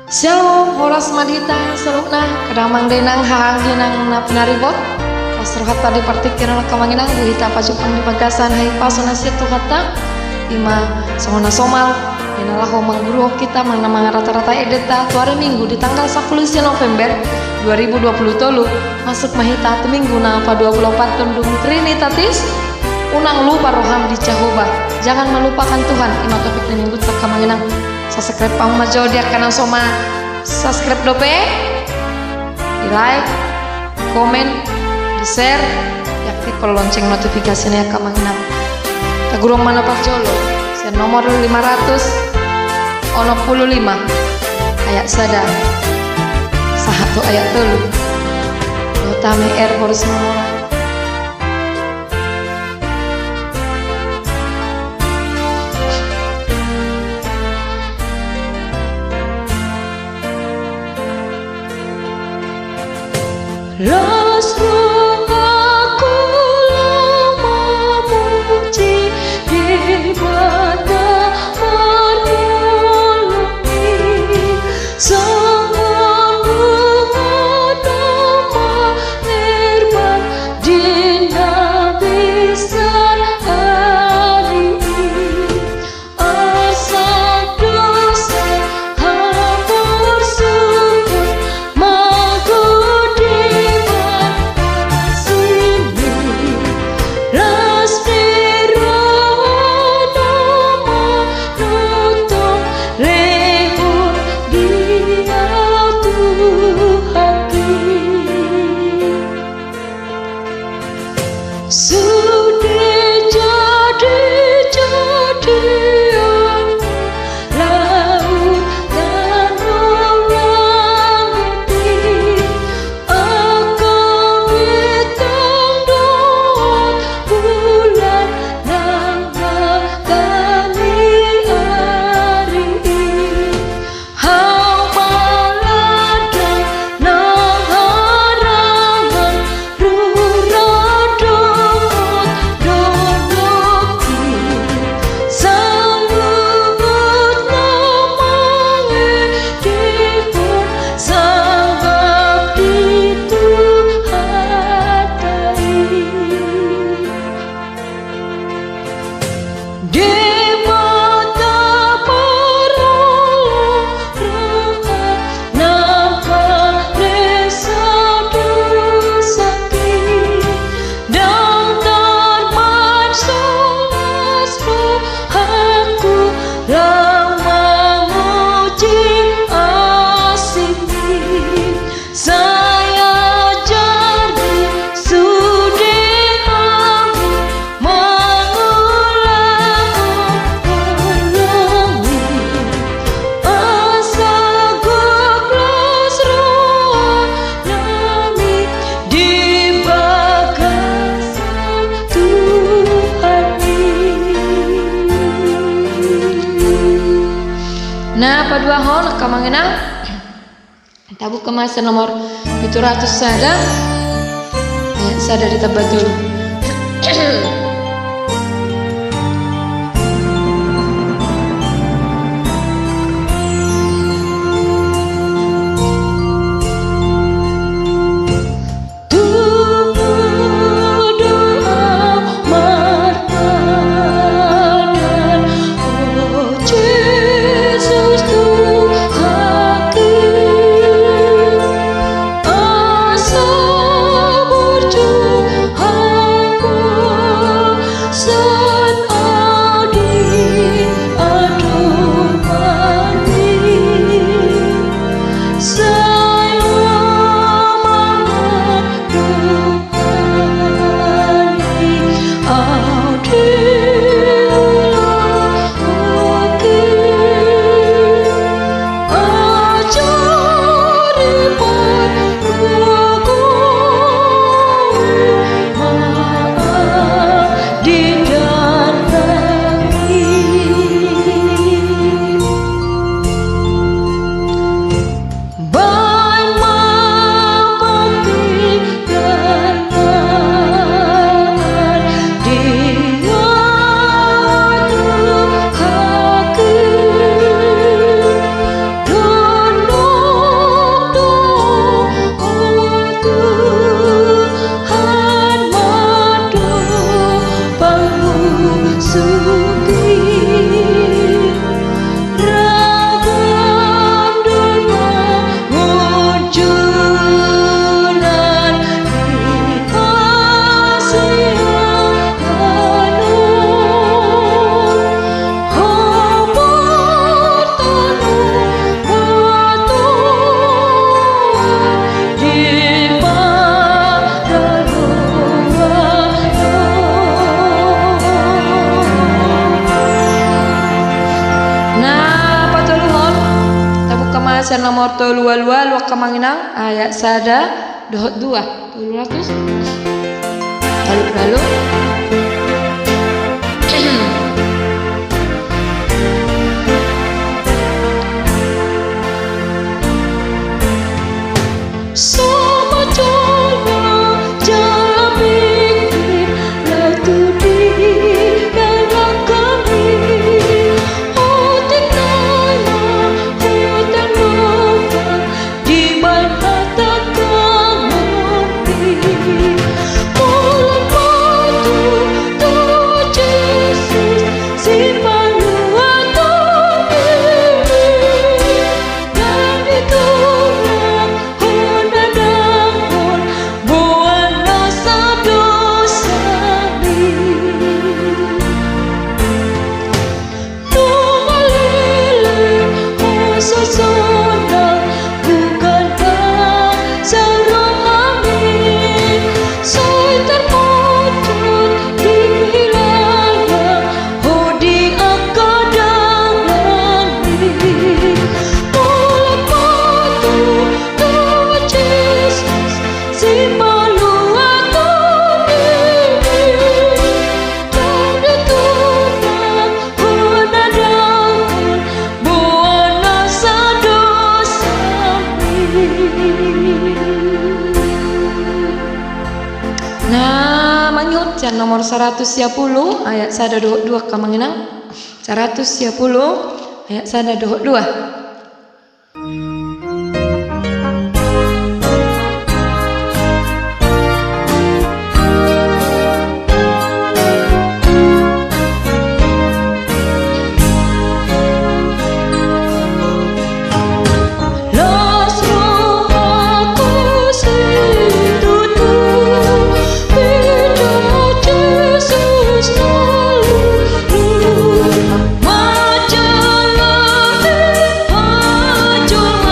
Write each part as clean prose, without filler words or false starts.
Shalom, horas madita, selukna, kadang mangdenang hahanginang naribot. Pasrohat tadi partikiran kamanginang dihita pajupang di pagasan hai pasona situ kata ima songona somal inalaho mangguru kita mengenang rata-rata edeta tu hari minggu di tanggal 10 November 2020 tolu masuk mahita tu minggu na apa 24 tundung Trinitatis unang lupa roham di Jehovah. Jangan melupakan Tuhan. Ima topik ni minggu tak kamanginang subscribe pang majo dia kanan soma subscribe dope di like komen di share aktifkan lonceng notifikasinya kamanginang tagurong mana parjolo sen nomor 565 ayat sada satu ayat telu utame error semua. Ras aku lama memuji di mana menolongi semua bunga nama herman di nabi besar hari asal dosa hapur sungguh nah padua hon kamanginang tabuk kemasan nomor 700 sada ayat sada ditabat dulu. Aku Sen nomor 32 kamanginang ayat sada dohot 2 200 lalu sama coba jalan mikir latu di dalam kami hotel nana hotel nova di mana tak mengerti mulut batu tuh Jesus si manusia dan itulah honadang buat dosa-dosa Numalili sesona bukankah seroh amin Saya terpotong di wilayah Hodi akadang langit Mulut batu tuh Jesus si malu atau diri Dan ditutup honadang buat dosa-dosa Nah, mangyut can nomor 110 ayat sada dohot 2 kamanginang 110 ayat sada dohot 2 Los roh aku situtup beda Jesus lalu majalah hancur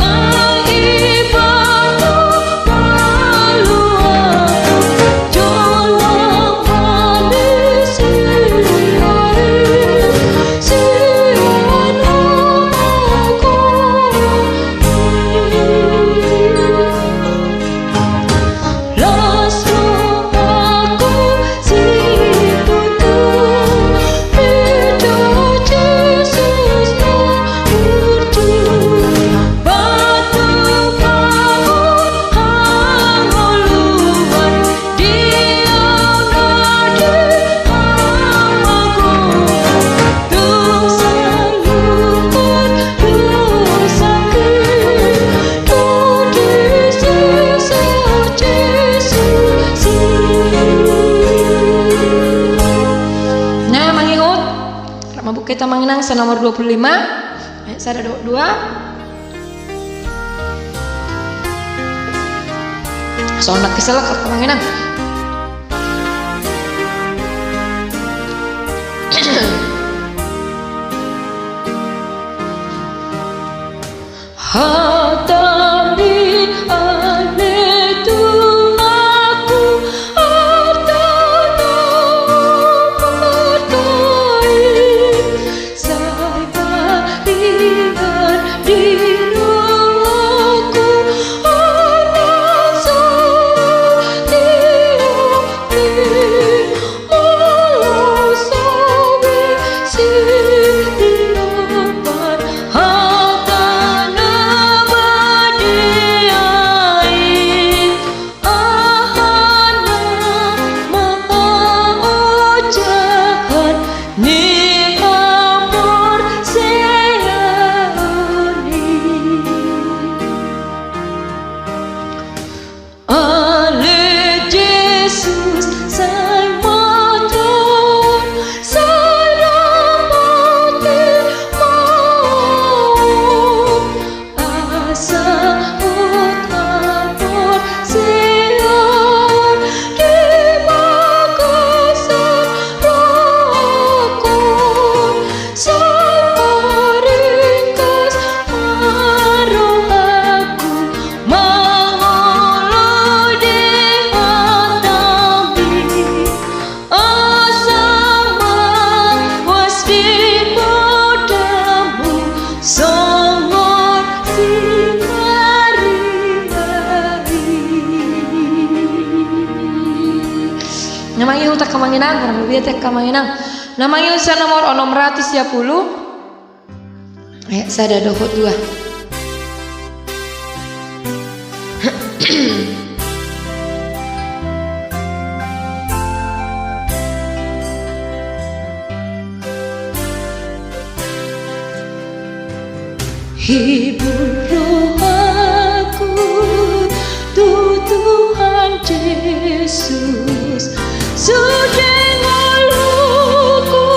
aibanu malu aku jolang manis Los rumahku situtup beda Jesus urdu batu bangun hangoluan dia nadi hamaku tung sayukan sakit tuh Jesus Nah mangingut mabuk kita manginang senomor 25 ayat sada 2 soalnya keselak ke manginang Hatami ane tuaku artana berkai Saya ingat diriku anak setiap malah sawi setiap hatana Ayu tak kamanginang, kurang lebih tak kamanginang. Namanya usia nomor 610. Saya ada dohot 2. Hibur roh aku, Tuhan Yesus, sudah ngoluku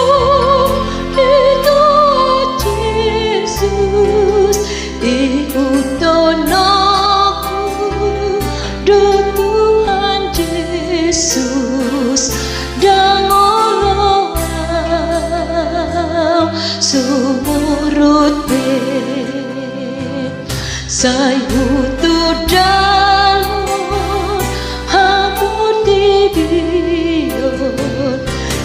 itu Yesus, ikutonoku do Tuhan Yesus, dan ngolong sumurut sayu tu dalon hampun dibion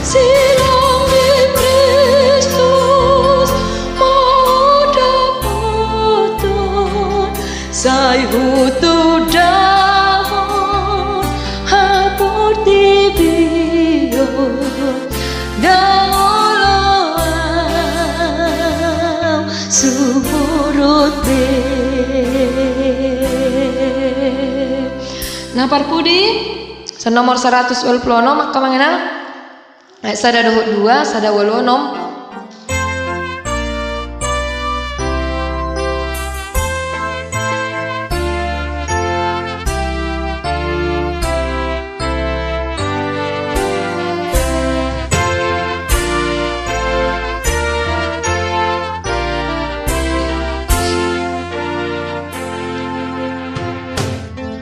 silang di Kristus mau dapaton sayu tu dalon hampun dibion dalam sumurut Napar pudi senomor 126 maka mengenal sada dohut 2 sada 86.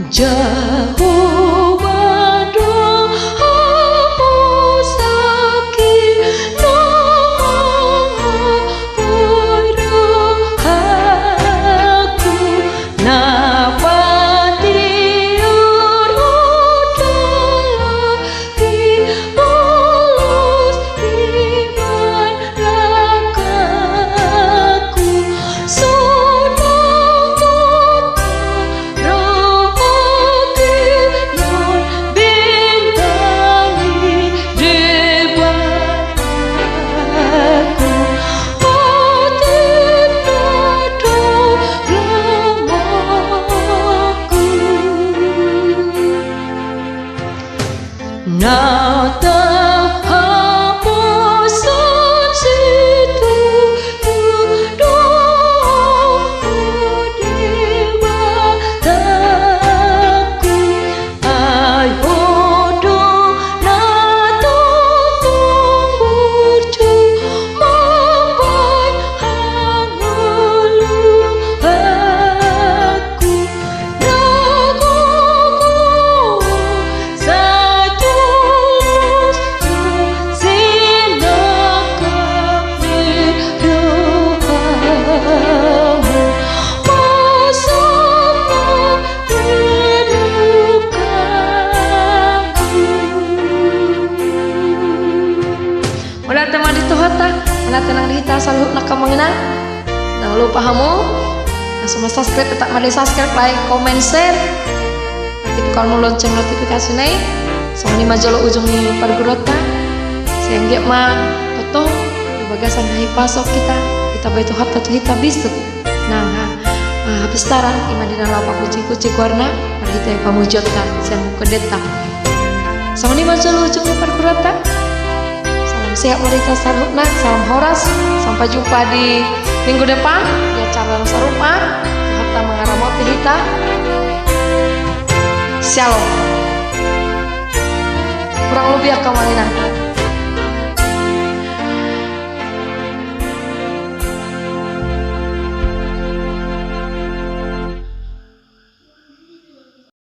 Jehovah doa sakit aku napati urut di bolos iman lakaku Now the hapusan situ doa dewa taku ayo do na tutung burju mampai hangulu aku nagogo satu Mana tenang dihita saluh nak kamangina. Nang lupa hamu. Langsung subscribe tak mari subscribe, like, comment, share. Aktifkan lonceng notifikasi nih. Sama ni majolo ujung ni pargurota. Sayang dia mah toto di bagasan hai pasok kita baitu hatta tu hita bisuk. Nah, habis taran imadina lapa kuci warna mari kita pamujotkan sen kedeta. Sama ni majolo ujung ni pargurota. Siap mereka sarupna, salam horas. Sampai jumpa di minggu depan di acara yang serupa. Hatta mengaramoti kita. Shalom. Kurang lebih akan mainan.